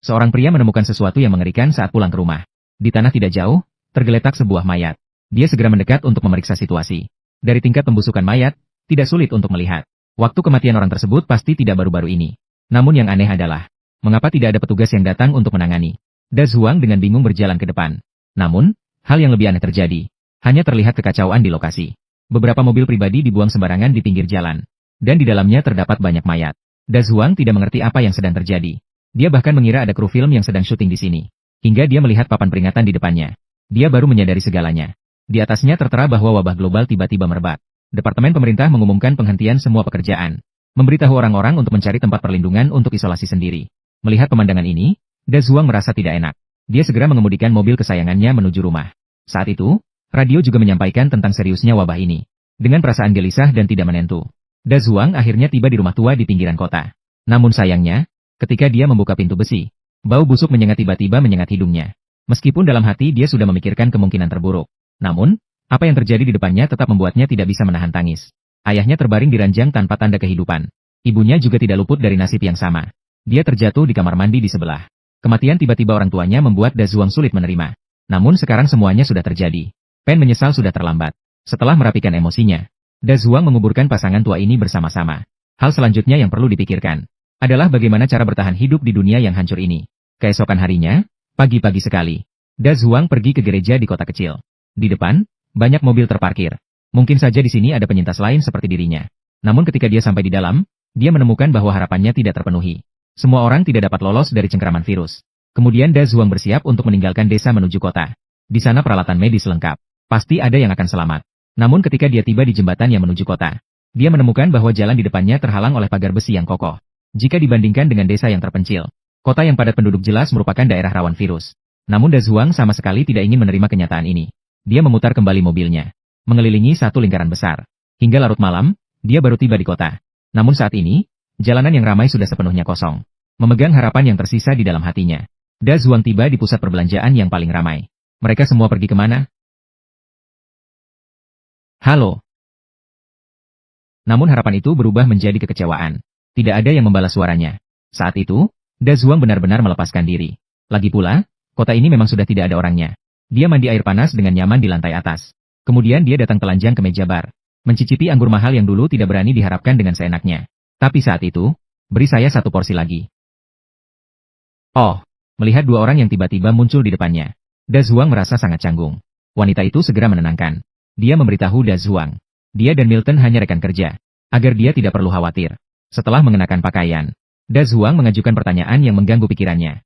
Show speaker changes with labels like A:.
A: Seorang pria menemukan sesuatu yang mengerikan saat pulang ke rumah. Di tanah tidak jauh, tergeletak sebuah mayat. Dia segera mendekat untuk memeriksa situasi. Dari tingkat pembusukan mayat, tidak sulit untuk melihat. Waktu kematian orang tersebut pasti tidak baru-baru ini. Namun yang aneh adalah, mengapa tidak ada petugas yang datang untuk menangani? Da Zhuang dengan bingung berjalan ke depan. Namun, hal yang lebih aneh terjadi. Hanya terlihat kekacauan di lokasi. Beberapa mobil pribadi dibuang sembarangan di pinggir jalan. Dan di dalamnya terdapat banyak mayat. Da Zhuang tidak mengerti apa yang sedang terjadi. Dia bahkan mengira ada kru film yang sedang syuting di sini. Hingga dia melihat papan peringatan di depannya. Dia baru menyadari segalanya. Di atasnya tertera bahwa wabah global tiba-tiba merebak. Departemen pemerintah mengumumkan penghentian semua pekerjaan. Memberitahu orang-orang untuk mencari tempat perlindungan untuk isolasi sendiri. Melihat pemandangan ini, Da Zhuang merasa tidak enak. Dia segera mengemudikan mobil kesayangannya menuju rumah. Saat itu, radio juga menyampaikan tentang seriusnya wabah ini. Dengan perasaan gelisah dan tidak menentu, Da Zhuang akhirnya tiba di rumah tua di pinggiran kota. Namun sayangnya, ketika dia membuka pintu besi, bau busuk menyengat tiba-tiba menyengat hidungnya. Meskipun dalam hati dia sudah memikirkan kemungkinan terburuk. Namun, apa yang terjadi di depannya tetap membuatnya tidak bisa menahan tangis. Ayahnya terbaring di ranjang tanpa tanda kehidupan. Ibunya juga tidak luput dari nasib yang sama. Dia terjatuh di kamar mandi di sebelah. Kematian tiba-tiba orang tuanya membuat Da Zhuang sulit menerima. Namun sekarang semuanya sudah terjadi. Pen menyesal sudah terlambat. Setelah merapikan emosinya, Da Zhuang menguburkan pasangan tua ini bersama-sama. Hal selanjutnya yang perlu dipikirkan adalah bagaimana cara bertahan hidup di dunia yang hancur ini. Keesokan harinya, pagi-pagi sekali, Da Zhuang pergi ke gereja di kota kecil. Di depan, banyak mobil terparkir. Mungkin saja di sini ada penyintas lain seperti dirinya. Namun ketika dia sampai di dalam, dia menemukan bahwa harapannya tidak terpenuhi. Semua orang tidak dapat lolos dari cengkraman virus. Kemudian Da Zhuang bersiap untuk meninggalkan desa menuju kota. Di sana peralatan medis lengkap. Pasti ada yang akan selamat. Namun ketika dia tiba di jembatan yang menuju kota, dia menemukan bahwa jalan di depannya terhalang oleh pagar besi yang kokoh. Jika dibandingkan dengan desa yang terpencil, kota yang padat penduduk jelas merupakan daerah rawan virus. Namun Da Zhuang sama sekali tidak ingin menerima kenyataan ini. Dia memutar kembali mobilnya, mengelilingi satu lingkaran besar. Hingga larut malam, dia baru tiba di kota. Namun saat ini, jalanan yang ramai sudah sepenuhnya kosong. Memegang harapan yang tersisa di dalam hatinya, Da Zhuang tiba di pusat perbelanjaan yang paling ramai. Mereka semua pergi kemana? Halo. Namun harapan itu berubah menjadi kekecewaan. Tidak ada yang membalas suaranya. Saat itu, Da Zhuang benar-benar melepaskan diri. Lagi pula, kota ini memang sudah tidak ada orangnya. Dia mandi air panas dengan nyaman di lantai atas. Kemudian dia datang telanjang ke meja bar, mencicipi anggur mahal yang dulu tidak berani diharapkan dengan seenaknya. Tapi saat itu, beri saya satu porsi lagi. Oh, melihat dua orang yang tiba-tiba muncul di depannya, Da Zhuang merasa sangat canggung. Wanita itu segera menenangkan. Dia memberitahu Da Zhuang, dia dan Milton hanya rekan kerja, agar dia tidak perlu khawatir. Setelah mengenakan pakaian, Da Zhuang mengajukan pertanyaan yang mengganggu pikirannya.